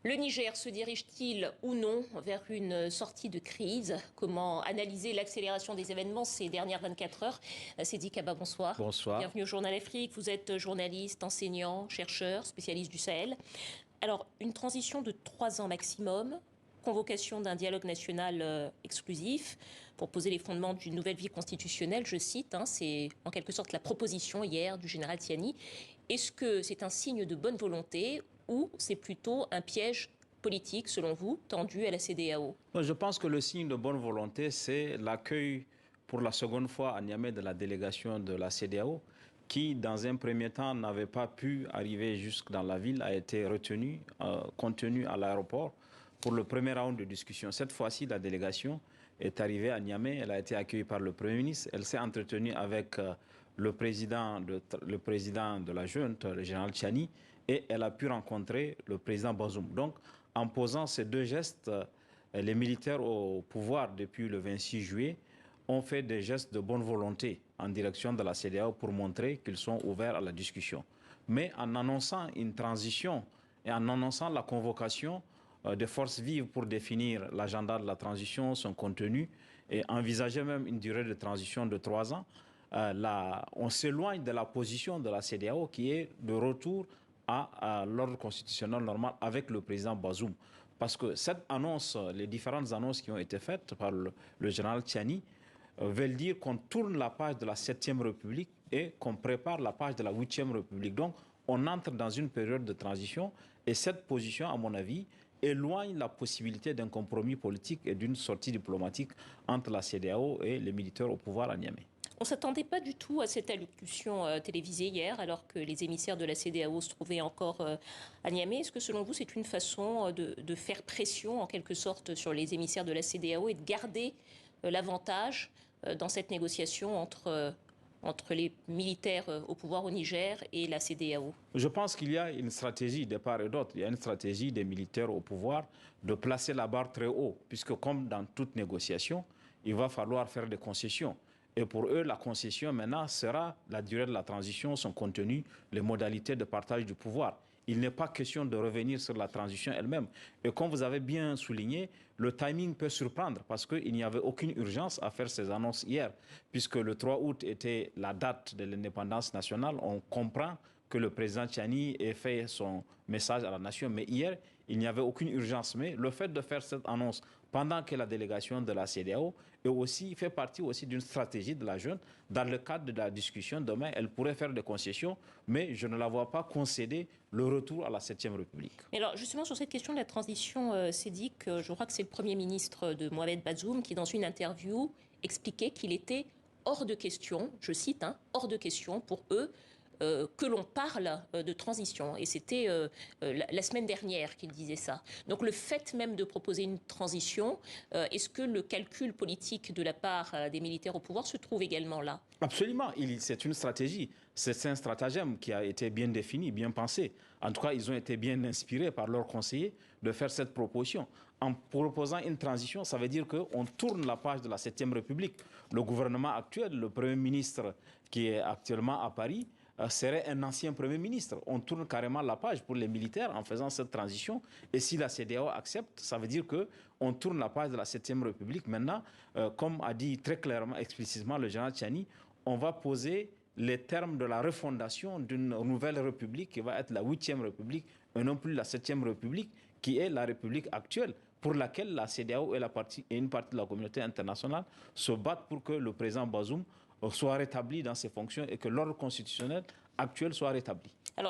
Le Niger se dirige-t-il ou non vers une sortie de crise? Comment analyser l'accélération des événements ces dernières 24 heures? Sidi Kaba, bonsoir. Bonsoir. Bienvenue au Journal Afrique. Vous êtes journaliste, enseignant, chercheur, spécialiste du Sahel. Alors, une transition de 3 ans maximum, convocation d'un dialogue national exclusif pour poser les fondements d'une nouvelle vie constitutionnelle, je cite, c'est en quelque sorte la proposition hier du général Tiani. Est-ce que c'est un signe de bonne volonté ou c'est plutôt un piège politique, selon vous, tendu à la CEDEAO? Je pense que le signe de bonne volonté, c'est l'accueil pour la seconde fois à Niamey de la délégation de la CEDEAO, qui, dans un premier temps, n'avait pas pu arriver jusque dans la ville, a été retenue, contenue à l'aéroport pour le premier round de discussion. Cette fois-ci, la délégation est arrivée à Niamey, elle a été accueillie par le Premier ministre, elle s'est entretenue avec le président de la junte, le général Tchani, et elle a pu rencontrer le président Bazoum. Donc, en posant ces deux gestes, les militaires au pouvoir depuis le 26 juillet ont fait des gestes de bonne volonté en direction de la CEDEAO pour montrer qu'ils sont ouverts à la discussion. Mais en annonçant une transition et en annonçant la convocation des forces vives pour définir l'agenda de la transition, son contenu, et envisager même une durée de transition de 3 ans, on s'éloigne de la position de la CEDEAO qui est de retour à l'ordre constitutionnel normal avec le président Bazoum. Parce que cette annonce, les différentes annonces qui ont été faites par le général Tiani, veulent dire qu'on tourne la page de la 7e République et qu'on prépare la page de la 8e République. Donc, on entre dans une période de transition et cette position, à mon avis, éloigne la possibilité d'un compromis politique et d'une sortie diplomatique entre la CEDEAO et les militaires au pouvoir à Niamey. On ne s'attendait pas du tout à cette allocution télévisée hier, alors que les émissaires de la CEDEAO se trouvaient encore à Niamey. Est-ce que selon vous, c'est une façon de faire pression, en quelque sorte, sur les émissaires de la CEDEAO et de garder l'avantage dans cette négociation entre les militaires au pouvoir au Niger et la CEDEAO? Je pense qu'il y a une stratégie de part et d'autre. Il y a une stratégie des militaires au pouvoir de placer la barre très haut, puisque comme dans toute négociation, il va falloir faire des concessions. Et pour eux, la concession maintenant sera la durée de la transition, son contenu, les modalités de partage du pouvoir. Il n'est pas question de revenir sur la transition elle-même. Et comme vous avez bien souligné, le timing peut surprendre parce qu'il n'y avait aucune urgence à faire ces annonces hier. Puisque le 3 août était la date de l'indépendance nationale, on comprend que le président Tchani ait fait son message à la nation. Mais hier, il n'y avait aucune urgence. Mais le fait de faire cette annonce pendant que la délégation de la CEDEAO fait partie aussi d'une stratégie de la junte. Dans le cadre de la discussion, demain, elle pourrait faire des concessions, mais je ne la vois pas concéder le retour à la 7e République. Mais alors, justement, sur cette question de la transition, Sédic, je crois que c'est le Premier ministre de Mohamed Bazoum qui, dans une interview, expliquait qu'il était hors de question, je cite, hors de question pour eux, que l'on parle de transition. Et c'était la semaine dernière qu'il disait ça. Donc le fait même de proposer une transition, est-ce que le calcul politique de la part des militaires au pouvoir se trouve également là? Absolument, c'est une stratégie. C'est un stratagème qui a été bien défini, bien pensé. En tout cas, ils ont été bien inspirés par leurs conseillers de faire cette proposition. En proposant une transition, ça veut dire qu'on tourne la page de la 7e République. Le gouvernement actuel, le Premier ministre qui est actuellement à Paris, serait un ancien Premier ministre. On tourne carrément la page pour les militaires en faisant cette transition. Et si la CEDEAO accepte, ça veut dire qu'on tourne la page de la 7e République. Maintenant, comme a dit très clairement, explicitement le général Tchani, on va poser les termes de la refondation d'une nouvelle République qui va être la 8e République et non plus la 7e République qui est la République actuelle pour laquelle la CEDEAO et une partie de la communauté internationale se battent pour que le président Bazoum soit rétabli dans ses fonctions et que l'ordre constitutionnel actuel soit rétabli. Alors,